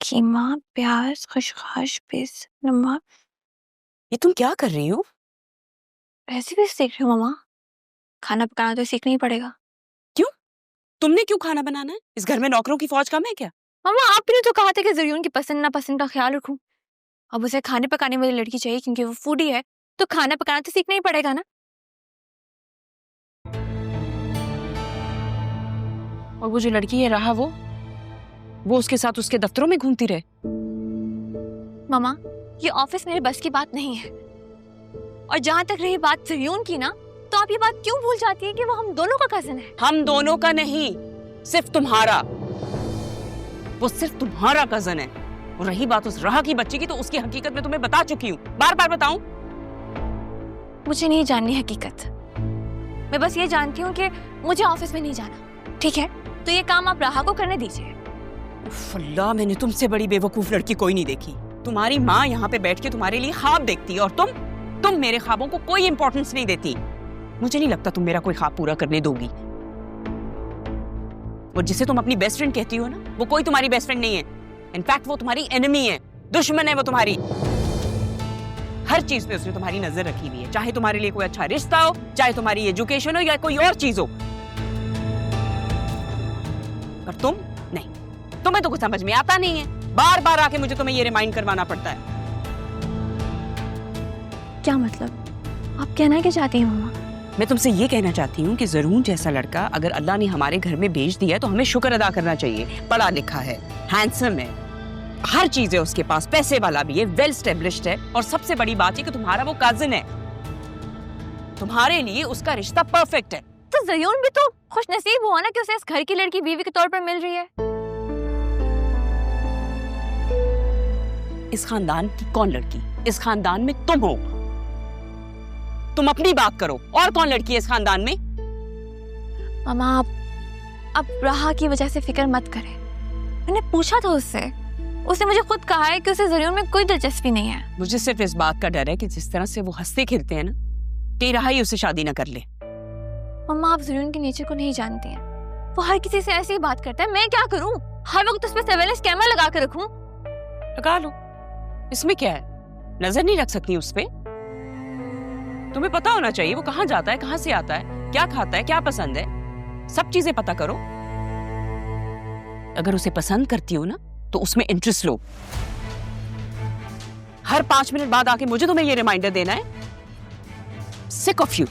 कीमा, प्याज, खसखस, पीस, नमक। ये तुम क्या कर रही हो? रेसिपीज सीख रही हूँ मम्मा। खाना पकाना तो सीखना ही पड़ेगा। क्यों? तुमने क्यों खाना बनाना है? इस घर में नौकरों की फौज कम है क्या? मम्मा आपने तो कहा था कि ज़रियून की पसंद नापसंद का ख्याल रखूं। अब उसे खाने पकाने वाली लड़की चाहिए क्योंकि वो फूडी है, तो खाना पकाना तो सीखना ही पड़ेगा ना। और वो जो लड़की है रहा वो उसके साथ उसके दफ्तरों में घूमती रहे। मम्मा ये ऑफिस मेरे बस की बात नहीं है। और जहां तक रही बात ज़रियून की ना, तो आप ये बात क्यों भूल जाती है कि वो हम दोनों का कजन है। हम दोनों का नहीं, सिर्फ तुम्हारा। वो सिर्फ तुम्हारा कजन है। और रही बात उस राह की बच्ची की, तो उसकी हकीकत मैं तुम्हें बता चुकी हूँ। बार बार बताऊं? मुझे नहीं जाननी हकीकत। मैं बस ये जानती हूँ कि मुझे ऑफिस में नहीं जाना, ठीक है? तो ये काम आप राहा को करने दीजिए। अल्लाह, मैंने तुमसे बड़ी बेवकूफ लड़की कोई नहीं देखी। तुम्हारी माँ यहाँ पे बैठ के तुम्हारे लिए ख्वाब देखती है, और तुम मेरे ख्वाबों को कोई इंपॉर्टेंस नहीं देती। मुझे नहीं लगता तुम मेरा कोई ख्वाब पूरा करने दोगी। और जिसे तुम अपनी बेस्ट फ्रेंड कहती हो ना, वो कोई तुम्हारी बेस्ट फ्रेंड नहीं है। इनफैक्ट वो तुम्हारी एनिमी है, दुश्मन है वो तुम्हारी। हर चीज पे उसने तुम्हारी नजर रखी हुई है, चाहे तुम्हारे लिए कोई अच्छा रिश्ता हो, चाहे तुम्हारी एजुकेशन हो, या कोई और चीज हो। पर तुम नहीं, तुम्हें तो कुछ समझ में आता नहीं है। बार बार आके मुझे तुम्हें ये रिमाइंड करवाना पड़ता है। क्या मतलब? आप कहना क्या चाहती हैं मम्मा? मैं तुमसे ये कहना चाहती हूँ कि ज़रून जैसा लड़का अगर अल्लाह ने हमारे घर में भेज दिया है, तो हमें शुक्र अदा करना चाहिए। पढ़ा लिखा है, हैंडसम है, हर चीज है उसके पास, पैसे वाला भी है, वेल स्टेब्लिश्ड है, और सबसे बड़ी बात है कि तुम्हारा वो कजिन है। तुम्हारे लिए उसका रिश्ता परफेक्ट है। तो ज़रियून भी तो खुशनसीब हुआ ना कि उसे इस घर की लड़की बीवी के तौर पर मिल रही है। इस खानदान की कौन लड़की? इस खानदान में तुम हो। तुम अपनी बात करो, और कौन लड़की है इस खानदान में? मामा आप राहा की वजह से फिक्र मत करें। मैंने पूछा था उससे, उसने मुझे खुद कहा है कि उसे ज़रियून में कोई दिलचस्पी नहीं है। मुझे सिर्फ इस बात का डर है कि जिस तरह से वो हंसते खेलते हैं ना, कि राहा ही उससे शादी ना कर ले। मम्मा आप ज़रियून के नेचर को नहीं जानती हैं। वो हर किसी से ऐसे ही बात करता है। मैं क्या करूं? हर वक्त उस पर सर्वेलेंस कैमरा लगा कर रखूं? लगा लो, इसमें क्या है? नजर नहीं रख सकती उस पे? तुम्हें पता होना चाहिए वो कहाँ जाता है, कहाँ से आता है, क्या खाता है, क्या पसंद है। सब चीजें पता करो। अगर उसे पसंद करती हो ना, तो उसमें इंटरेस्ट लो। हर 5 मिनट बाद आके मुझे तुम्हें ये रिमाइंडर देना है। Sick of you.